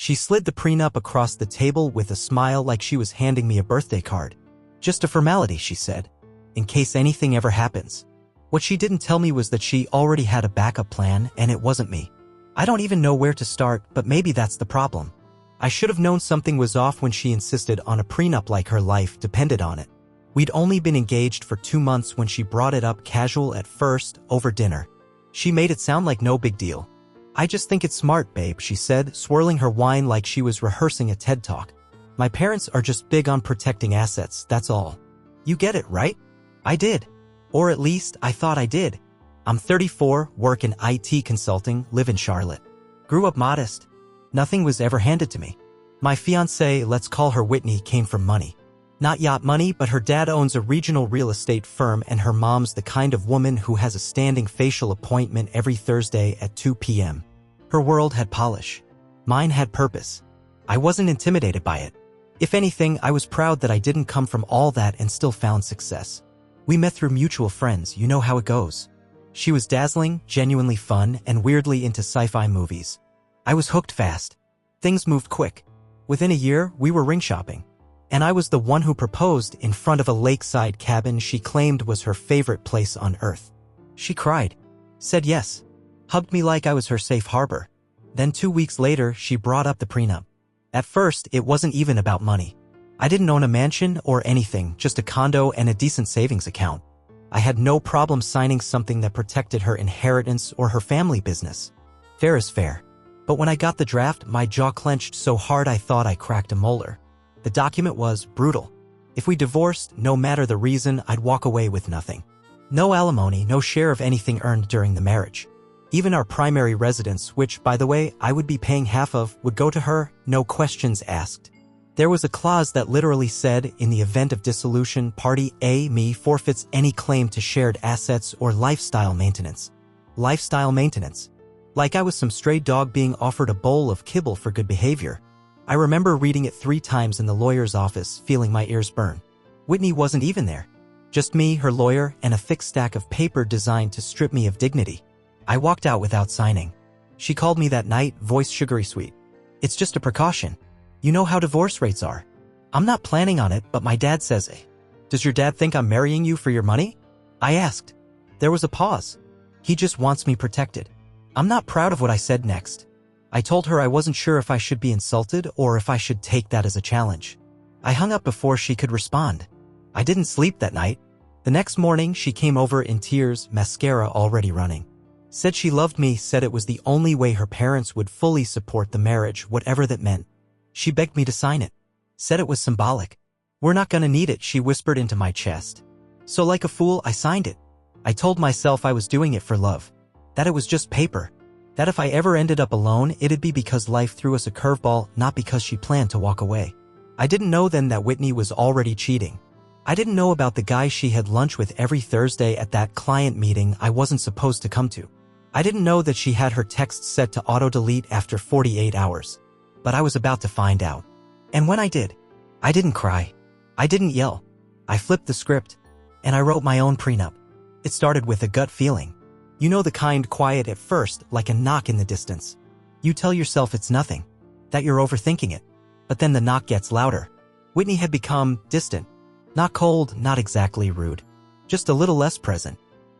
She slid the prenup across the table with a smile like she was handing me a birthday card. "Just a formality," she said, "in case anything ever happens." What she didn't tell me was that she already had a backup plan, and it wasn't me. I don't even know where to start, but maybe that's the problem. I should have known something was off when she insisted on a prenup like her life depended on it. We'd only been engaged for 2 months when she brought it up casual at first, over dinner. She made it sound like no big deal. "I just think it's smart, babe," she said, swirling her wine like she was rehearsing a TED Talk. "My parents are just big on protecting assets, that's all." You get it, right? I did. Or at least, I thought I did. I'm 34, work in IT consulting, live in Charlotte. Grew up modest. Nothing was ever handed to me. My fiancée, let's call her Whitney, came from money. Not yacht money, but her dad owns a regional real estate firm and her mom's the kind of woman who has a standing facial appointment every Thursday at 2 p.m. Her world had polish. Mine had purpose. I wasn't intimidated by it. If anything, I was proud that I didn't come from all that and still found success. We met through mutual friends, you know how it goes. She was dazzling, genuinely fun, and weirdly into sci-fi movies. I was hooked fast. Things moved quick. Within a year, we were ring shopping. And I was the one who proposed in front of a lakeside cabin she claimed was her favorite place on earth. She cried, said yes, hugged me like I was her safe harbor. Then 2 weeks later, she brought up the prenup. At first, it wasn't even about money. I didn't own a mansion or anything, just a condo and a decent savings account. I had no problem signing something that protected her inheritance or her family business. Fair is fair. But when I got the draft, my jaw clenched so hard I thought I cracked a molar. The document was brutal. If we divorced, no matter the reason, I'd walk away with nothing. No alimony, no share of anything earned during the marriage. Even our primary residence, which, by the way, I would be paying half of, would go to her, no questions asked. There was a clause that literally said, in the event of dissolution, Party A, me, forfeits any claim to shared assets or lifestyle maintenance. Lifestyle maintenance. Like I was some stray dog being offered a bowl of kibble for good behavior. I remember reading it 3 times in the lawyer's office, feeling my ears burn. Whitney wasn't even there. Just me, her lawyer, and a thick stack of paper designed to strip me of dignity. I walked out without signing. She called me that night, voice sugary sweet. "It's just a precaution. You know how divorce rates are. I'm not planning on it, but my dad says it." "Does your dad think I'm marrying you for your money?" I asked. There was a pause. "He just wants me protected." I'm not proud of what I said next. I told her I wasn't sure if I should be insulted or if I should take that as a challenge. I hung up before she could respond. I didn't sleep that night. The next morning, she came over in tears, mascara already running. Said she loved me, said it was the only way her parents would fully support the marriage, whatever that meant. She begged me to sign it. Said it was symbolic. "We're not gonna need it," she whispered into my chest. So like a fool, I signed it. I told myself I was doing it for love. That it was just paper. That if I ever ended up alone, it'd be because life threw us a curveball, not because she planned to walk away. I didn't know then that Whitney was already cheating. I didn't know about the guy she had lunch with every Thursday at that client meeting I wasn't supposed to come to. I didn't know that she had her texts set to auto-delete after 48 hours. But I was about to find out. And when I did, I didn't cry. I didn't yell. I flipped the script, and I wrote my own prenup. It started with a gut feeling. You know, the kind quiet at first, like a knock in the distance. You tell yourself it's nothing, that you're overthinking it. But then the knock gets louder. Whitney had become distant. Not cold, not exactly rude. Just a little less present.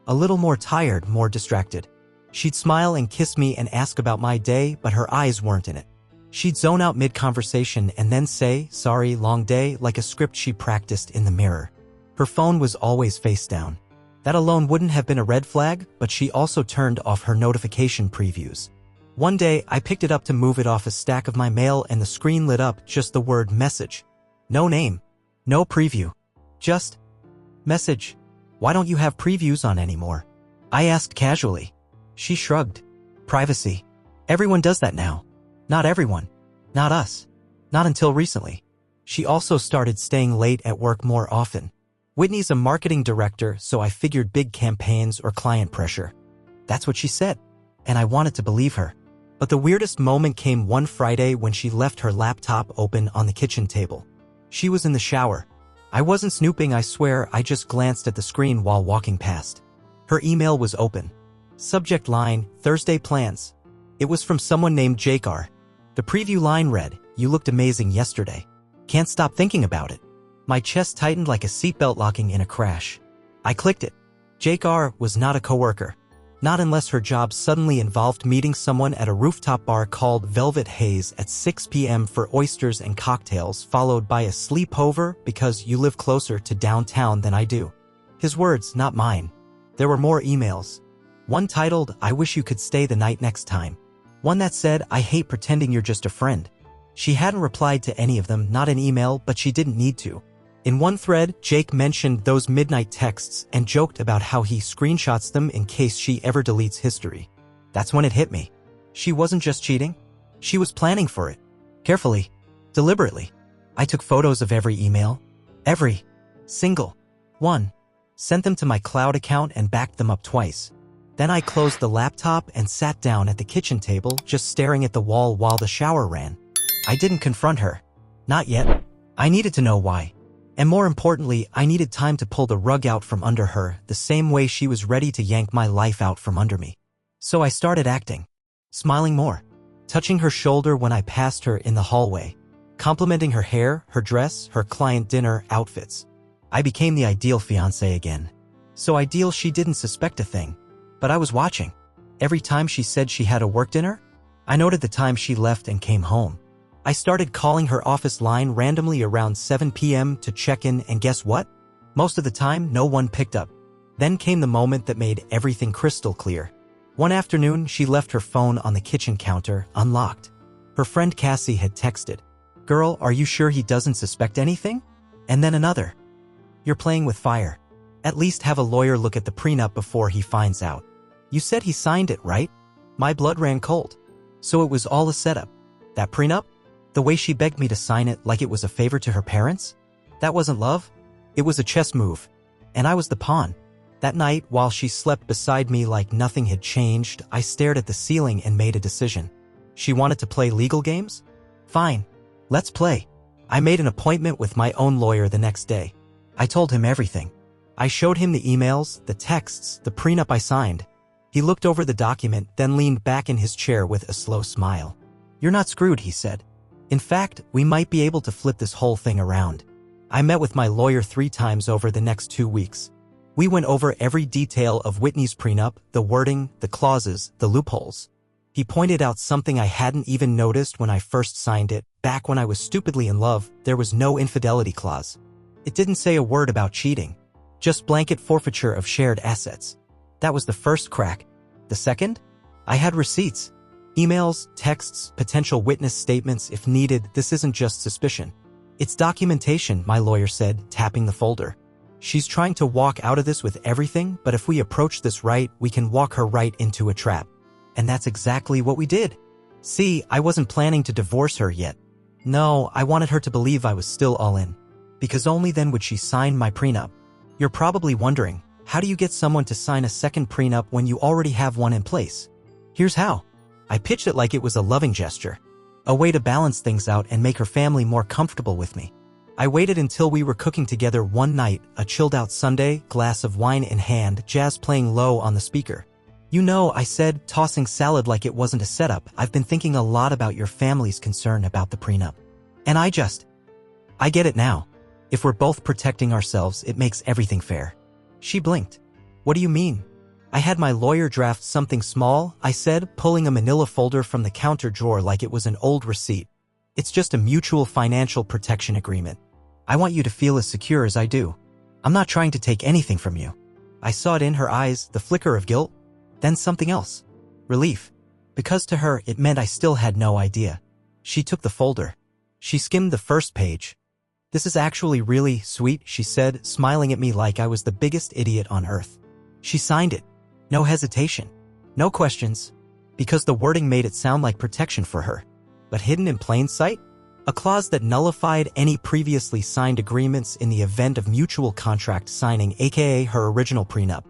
A little more tired, more distracted. She'd smile and kiss me and ask about my day, but her eyes weren't in it. She'd zone out mid-conversation and then say, "Sorry, long day," like a script she practiced in the mirror. Her phone was always face down. That alone wouldn't have been a red flag, but she also turned off her notification previews. One day, I picked it up to move it off a stack of my mail and the screen lit up, just the word message. No name. No preview. Just message. "Why don't you have previews on anymore?" I asked casually. She shrugged. "Privacy. Everyone does that now." Not everyone. Not us. Not until recently. She also started staying late at work more often. Whitney's a marketing director, so I figured big campaigns or client pressure. That's what she said, and I wanted to believe her. But the weirdest moment came one Friday when she left her laptop open on the kitchen table. She was in the shower. I wasn't snooping, I swear, I just glanced at the screen while walking past. Her email was open. Subject line, Thursday plans. It was from someone named Jake R. The preview line read, "You looked amazing yesterday. Can't stop thinking about it." My chest tightened like a seatbelt locking in a crash. I clicked it. Jake R. was not a coworker. Not unless her job suddenly involved meeting someone at a rooftop bar called Velvet Haze at 6 p.m. for oysters and cocktails, followed by a sleepover because you live closer to downtown than I do. His words, not mine. There were more emails. One titled, "I wish you could stay the night next time." One that said, "I hate pretending you're just a friend." She hadn't replied to any of them, not in email, but she didn't need to. In one thread, Jake mentioned those midnight texts and joked about how he screenshots them in case she ever deletes history. That's when it hit me. She wasn't just cheating. She was planning for it. Carefully. Deliberately. I took photos of every email. Every single one. Sent them to my cloud account and backed them up twice. Then I closed the laptop and sat down at the kitchen table, just staring at the wall while the shower ran. I didn't confront her. Not yet. I needed to know why. And more importantly, I needed time to pull the rug out from under her, the same way she was ready to yank my life out from under me. So I started acting. Smiling more. Touching her shoulder when I passed her in the hallway. Complimenting her hair, her dress, her client dinner outfits. I became the ideal fiancé again. So ideal she didn't suspect a thing. But I was watching. Every time she said she had a work dinner, I noted the time she left and came home. I started calling her office line randomly around 7 p.m. to check in, and guess what? Most of the time, no one picked up. Then came the moment that made everything crystal clear. One afternoon, she left her phone on the kitchen counter, unlocked. Her friend Cassie had texted, "Girl, are you sure he doesn't suspect anything?" And then another. "You're playing with fire. At least have a lawyer look at the prenup before he finds out. You said he signed it, right?" My blood ran cold. So it was all a setup. That prenup? The way she begged me to sign it like it was a favor to her parents? That wasn't love. It was a chess move. And I was the pawn. That night, while she slept beside me like nothing had changed, I stared at the ceiling and made a decision. She wanted to play legal games? Fine. Let's play. I made an appointment with my own lawyer the next day. I told him everything. I showed him the emails, the texts, the prenup I signed. He looked over the document, then leaned back in his chair with a slow smile. "You're not screwed," he said. "In fact, we might be able to flip this whole thing around." I met with my lawyer 3 times over the next 2 weeks. We went over every detail of Whitney's prenup, the wording, the clauses, the loopholes. He pointed out something I hadn't even noticed when I first signed it. Back when I was stupidly in love, there was no infidelity clause. It didn't say a word about cheating. Just blanket forfeiture of shared assets. That was the first crack. The second? I had receipts. Emails, texts, potential witness statements if needed. This isn't just suspicion. It's documentation, my lawyer said, tapping the folder. She's trying to walk out of this with everything, but if we approach this right, we can walk her right into a trap. And that's exactly what we did. See, I wasn't planning to divorce her yet. No, I wanted her to believe I was still all in. Because only then would she sign my prenup. You're probably wondering, how do you get someone to sign a second prenup when you already have one in place? Here's how. I pitched it like it was a loving gesture. A way to balance things out and make her family more comfortable with me. I waited until we were cooking together one night, a chilled-out Sunday, glass of wine in hand, jazz playing low on the speaker. "You know," I said, tossing salad like it wasn't a setup, "I've been thinking a lot about your family's concern about the prenup. And I get it now. If we're both protecting ourselves, it makes everything fair." She blinked. "What do you mean?" "I had my lawyer draft something small," I said, pulling a manila folder from the counter drawer like it was an old receipt. "It's just a mutual financial protection agreement. I want you to feel as secure as I do. I'm not trying to take anything from you." I saw it in her eyes, the flicker of guilt. Then something else. Relief. Because to her, it meant I still had no idea. She took the folder. She skimmed the first page. "This is actually really sweet," she said, smiling at me like I was the biggest idiot on earth. She signed it. No hesitation. No questions. Because the wording made it sound like protection for her. But hidden in plain sight? A clause that nullified any previously signed agreements in the event of mutual contract signing, aka her original prenup.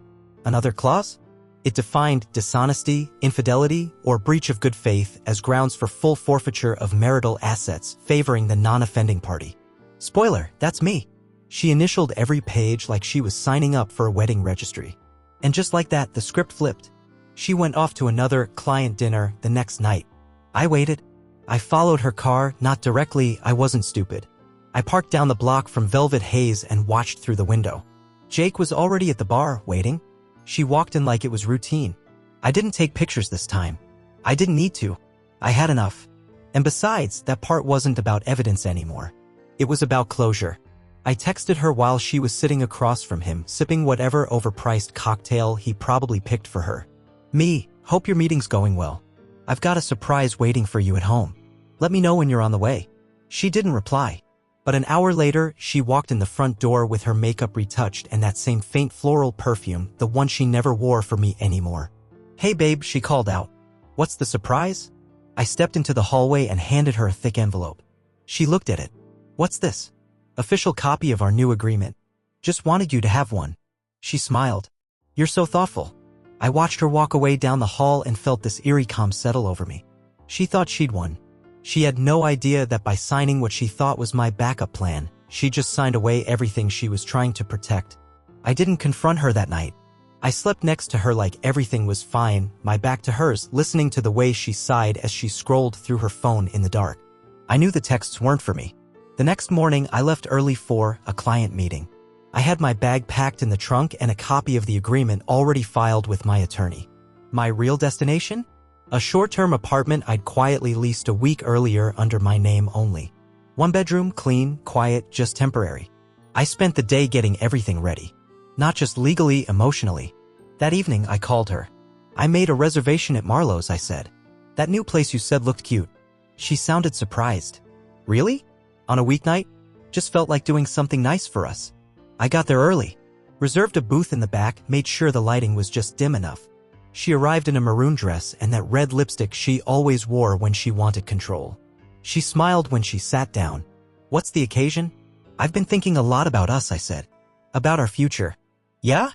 Another clause? It defined dishonesty, infidelity, or breach of good faith as grounds for full forfeiture of marital assets, favoring the non-offending party. Spoiler, that's me. She initialed every page like she was signing up for a wedding registry. And just like that, the script flipped. She went off to another client dinner the next night. I waited. I followed her car, not directly, I wasn't stupid. I parked down the block from Velvet Haze and watched through the window. Jake was already at the bar, waiting. She walked in like it was routine. I didn't take pictures this time. I didn't need to. I had enough. And besides, that part wasn't about evidence anymore. It was about closure. I texted her while she was sitting across from him, sipping whatever overpriced cocktail he probably picked for her. Me, hope your meeting's going well. I've got a surprise waiting for you at home. Let me know when you're on the way. She didn't reply. But an hour later, she walked in the front door with her makeup retouched and that same faint floral perfume, the one she never wore for me anymore. Hey babe, she called out. What's the surprise? I stepped into the hallway and handed her a thick envelope. She looked at it. What's this? Official copy of our new agreement. Just wanted you to have one. She smiled. You're so thoughtful. I watched her walk away down the hall and felt this eerie calm settle over me. She thought she'd won. She had no idea that by signing what she thought was my backup plan, she just signed away everything she was trying to protect. I didn't confront her that night. I slept next to her like everything was fine, my back to hers, listening to the way she sighed as she scrolled through her phone in the dark. I knew the texts weren't for me. The next morning, I left early for a client meeting. I had my bag packed in the trunk and a copy of the agreement already filed with my attorney. My real destination? A short-term apartment I'd quietly leased a week earlier under my name only. One bedroom, clean, quiet, just temporary. I spent the day getting everything ready. Not just legally, emotionally. That evening, I called her. I made a reservation at Marlowe's, I said. That new place you said looked cute. She sounded surprised. Really? On a weeknight? Just felt like doing something nice for us. I got there early. Reserved a booth in the back, made sure the lighting was just dim enough. She arrived in a maroon dress and that red lipstick she always wore when she wanted control. She smiled when she sat down. What's the occasion? I've been thinking a lot about us, I said. About our future. Yeah?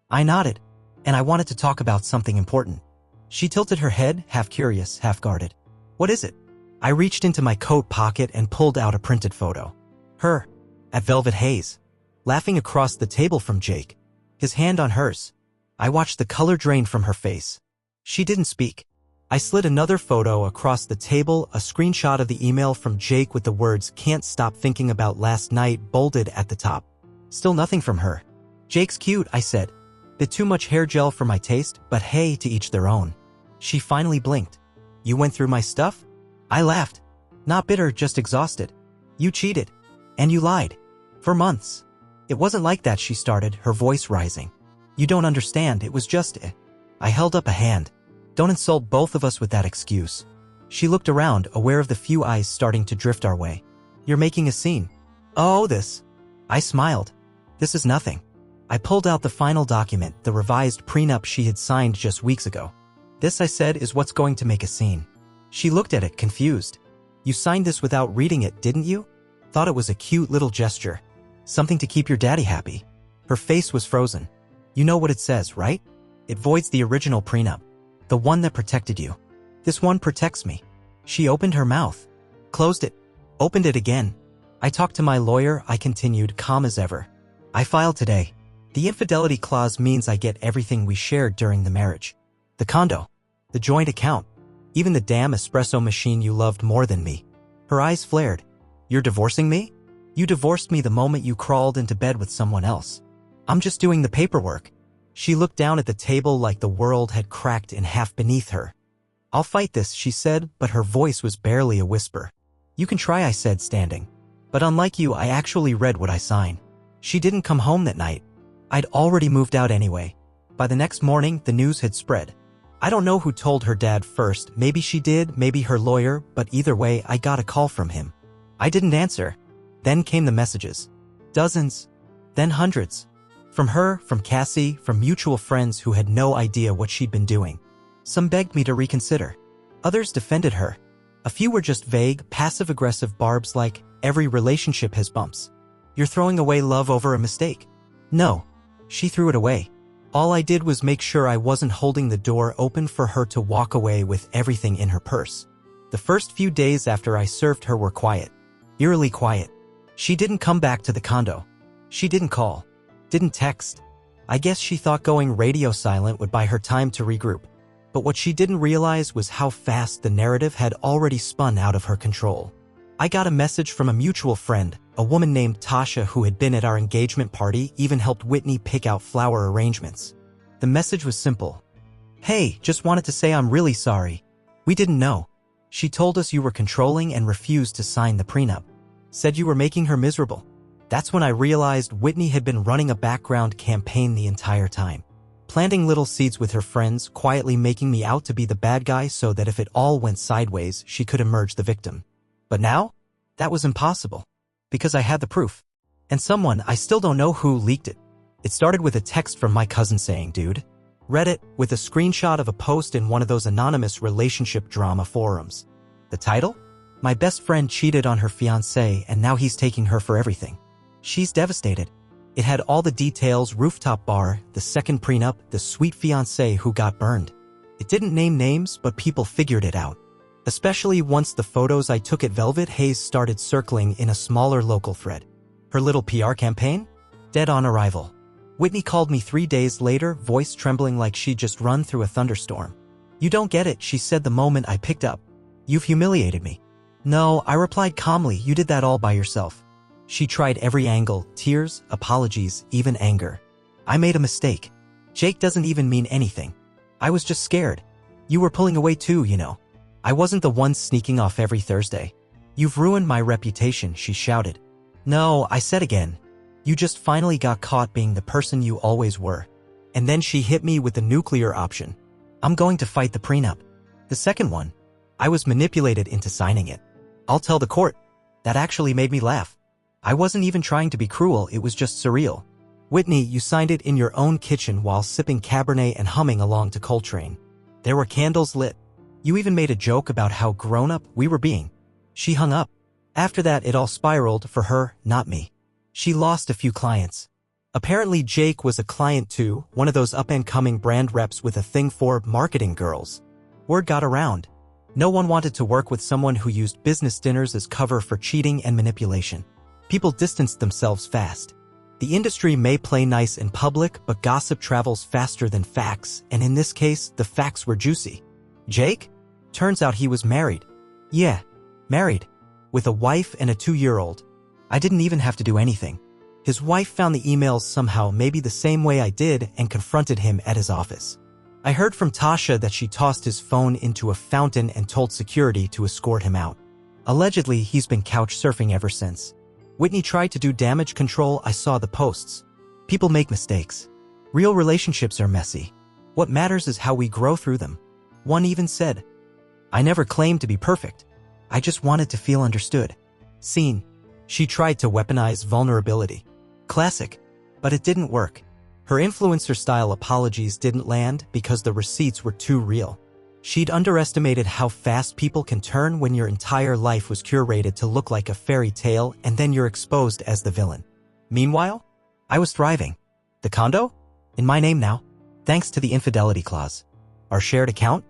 I nodded. And I wanted to talk about something important. She tilted her head, half curious, half guarded. What is it? I reached into my coat pocket and pulled out a printed photo. Her. At Velvet Haze. Laughing across the table from Jake. His hand on hers. I watched the color drain from her face. She didn't speak. I slid another photo across the table, a screenshot of the email from Jake with the words "Can't stop thinking about last night" bolded at the top. Still nothing from her. Jake's cute, I said. Bit too much hair gel for my taste, but hey, to each their own. She finally blinked. You went through my stuff? I laughed. Not bitter, just exhausted. You cheated. And you lied. For months. It wasn't like that, she started, her voice rising. You don't understand, it was just I held up a hand. Don't insult both of us with that excuse. She looked around, aware of the few eyes starting to drift our way. You're making a scene. Oh, this. I smiled. This is nothing. I pulled out the final document, the revised prenup she had signed just weeks ago. This, I said, is what's going to make a scene. She looked at it, confused. You signed this without reading it, didn't you? Thought it was a cute little gesture. Something to keep your daddy happy. Her face was frozen. You know what it says, right? It voids the original prenup. The one that protected you. This one protects me. She opened her mouth. Closed it. Opened it again. I talked to my lawyer, I continued, calm as ever. I filed today. The infidelity clause means I get everything we shared during the marriage. The condo. The joint account. Even the damn espresso machine you loved more than me. Her eyes flared. You're divorcing me? You divorced me the moment you crawled into bed with someone else. I'm just doing the paperwork. She looked down at the table like the world had cracked in half beneath her. I'll fight this, she said, but her voice was barely a whisper. You can try, I said, standing. But unlike you, I actually read what I signed. She didn't come home that night. I'd already moved out anyway. By the next morning, the news had spread. I don't know who told her dad first, maybe she did, maybe her lawyer, but either way, I got a call from him. I didn't answer. Then came the messages. Dozens. Then hundreds. From her, from Cassie, from mutual friends who had no idea what she'd been doing. Some begged me to reconsider. Others defended her. A few were just vague, passive-aggressive barbs like, every relationship has bumps. You're throwing away love over a mistake. No. She threw it away. All I did was make sure I wasn't holding the door open for her to walk away with everything in her purse. The first few days after I served her were quiet. Eerily quiet. She didn't come back to the condo. She didn't call. Didn't text. I guess she thought going radio silent would buy her time to regroup. But what she didn't realize was how fast the narrative had already spun out of her control. I got a message from a mutual friend, a woman named Tasha who had been at our engagement party, even helped Whitney pick out flower arrangements. The message was simple. "Hey, just wanted to say I'm really sorry. We didn't know. She told us you were controlling and refused to sign the prenup. Said you were making her miserable." That's when I realized Whitney had been running a background campaign the entire time, planting little seeds with her friends, quietly making me out to be the bad guy so that if it all went sideways, she could emerge the victim. But now, that was impossible, because I had the proof. And someone, I still don't know who, leaked it. It started with a text from my cousin saying, "Dude," read it with a screenshot of a post in one of those anonymous relationship drama forums. The title? "My best friend cheated on her fiancé and now he's taking her for everything. She's devastated." It had all the details: rooftop bar, the second prenup, the sweet fiancé who got burned. It didn't name names, but people figured it out. Especially once the photos I took at Velvet Haze started circling in a smaller local thread. Her little PR campaign? Dead on arrival. Whitney called me 3 days later, voice trembling like she'd just run through a thunderstorm. "You don't get it," she said the moment I picked up. "You've humiliated me." "No," I replied calmly, "you did that all by yourself." She tried every angle: tears, apologies, even anger. "I made a mistake. Jake doesn't even mean anything. I was just scared. You were pulling away too, you know. I wasn't the one sneaking off every Thursday." "You've ruined my reputation," she shouted. "No," I said again. "You just finally got caught being the person you always were." And then she hit me with the nuclear option. "I'm going to fight the prenup." The second one. I was manipulated into signing it. "I'll tell the court." That actually made me laugh. I wasn't even trying to be cruel, it was just surreal. "Whitney, you signed it in your own kitchen while sipping Cabernet and humming along to Coltrane. There were candles lit. You even made a joke about how grown-up we were being." She hung up. After that, it all spiraled for her, not me. She lost a few clients. Apparently Jake was a client too, one of those up-and-coming brand reps with a thing for marketing girls. Word got around. No one wanted to work with someone who used business dinners as cover for cheating and manipulation. People distanced themselves fast. The industry may play nice in public, but gossip travels faster than facts, and in this case, the facts were juicy. Jake? Turns out he was married. Yeah, married. With a wife and a 2-year-old. I didn't even have to do anything. His wife found the emails somehow, maybe the same way I did, and confronted him at his office. I heard from Tasha that she tossed his phone into a fountain and told security to escort him out. Allegedly, he's been couch surfing ever since. Whitney tried to do damage control. I saw the posts. People make mistakes. Real relationships are messy. What matters is how we grow through them. One even said, "I never claimed to be perfect. I just wanted to feel understood." Scene. She tried to weaponize vulnerability. Classic. But it didn't work. Her influencer-style apologies didn't land because the receipts were too real. She'd underestimated how fast people can turn when your entire life was curated to look like a fairy tale and then you're exposed as the villain. Meanwhile, I was thriving. The condo? In my name now. Thanks to the infidelity clause. Our shared account?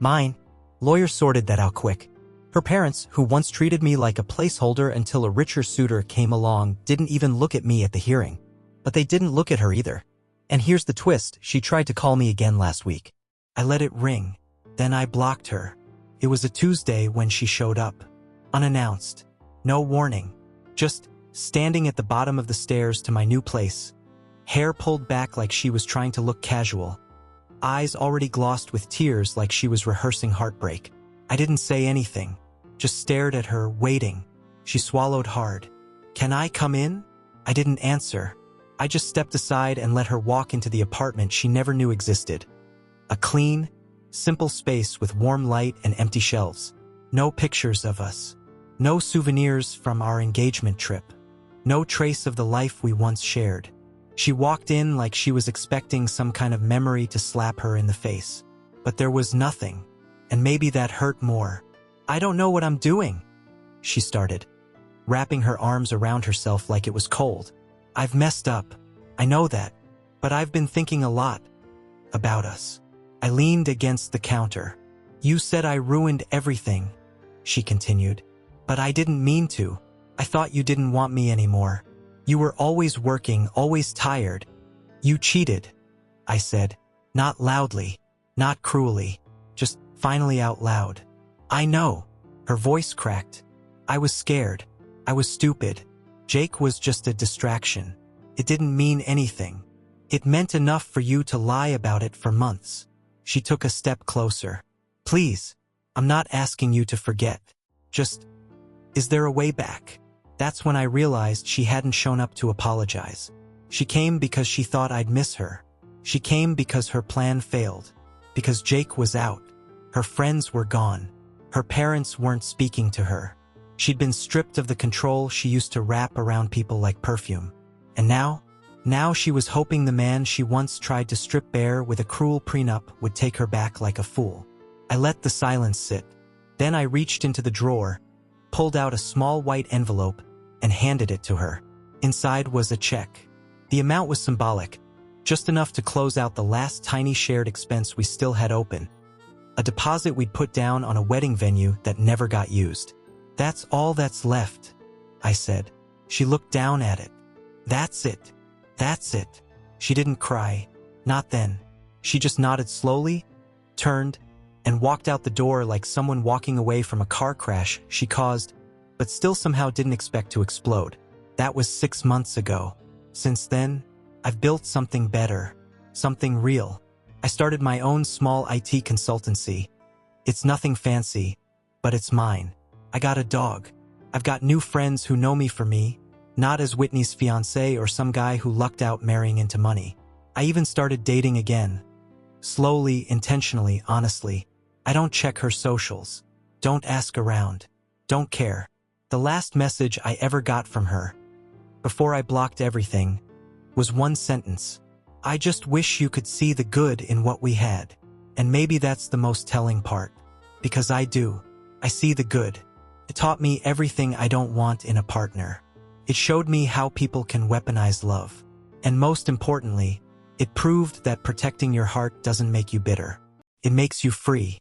Mine. Lawyers sorted that out quick. Her parents, who once treated me like a placeholder until a richer suitor came along, didn't even look at me at the hearing. But they didn't look at her either. And here's the twist, she tried to call me again last week. I let it ring. Then I blocked her. It was a Tuesday when she showed up. Unannounced. No warning. Just standing at the bottom of the stairs to my new place. Hair pulled back like she was trying to look casual. Eyes already glossed with tears like she was rehearsing heartbreak. I didn't say anything. Just stared at her, waiting. She swallowed hard. "Can I come in?" I didn't answer. I just stepped aside and let her walk into the apartment she never knew existed. A clean, simple space with warm light and empty shelves. No pictures of us. No souvenirs from our engagement trip. No trace of the life we once shared. She walked in like she was expecting some kind of memory to slap her in the face. But there was nothing, and maybe that hurt more. "I don't know what I'm doing," she started, wrapping her arms around herself like it was cold. "I've messed up. I know that. But I've been thinking a lot about us." I leaned against the counter. "You said I ruined everything," she continued. "But I didn't mean to. I thought you didn't want me anymore. You were always working, always tired. You cheated," I said. Not loudly, not cruelly, just finally out loud. I know. Her voice cracked. I was scared. I was stupid. Jake was just a distraction. It didn't mean anything. It meant enough for you to lie about it for months. She took a step closer. Please, I'm not asking you to forget. Just, is there a way back? That's when I realized she hadn't shown up to apologize. She came because she thought I'd miss her. She came because her plan failed. Because Jake was out. Her friends were gone. Her parents weren't speaking to her. She'd been stripped of the control she used to wrap around people like perfume. And now she was hoping the man she once tried to strip bare with a cruel prenup would take her back like a fool. I let the silence sit. Then I reached into the drawer, pulled out a small white envelope, and handed it to her. Inside was a check. The amount was symbolic, just enough to close out the last tiny shared expense we still had open. A deposit we'd put down on a wedding venue that never got used. That's all that's left, I said. She looked down at it. That's it. That's it. She didn't cry. Not then. She just nodded slowly, turned, and walked out the door like someone walking away from a car crash she caused, but still somehow didn't expect to explode. That was 6 months ago. Since then, I've built something better, something real. I started my own small IT consultancy. It's nothing fancy, but it's mine. I got a dog. I've got new friends who know me for me, not as Whitney's fiancé or some guy who lucked out marrying into money. I even started dating again. Slowly, intentionally, honestly. I don't check her socials. Don't ask around. Don't care. The last message I ever got from her, before I blocked everything, was one sentence. I just wish you could see the good in what we had. And maybe that's the most telling part. Because I do. I see the good. It taught me everything I don't want in a partner. It showed me how people can weaponize love. And most importantly, it proved that protecting your heart doesn't make you bitter. It makes you free.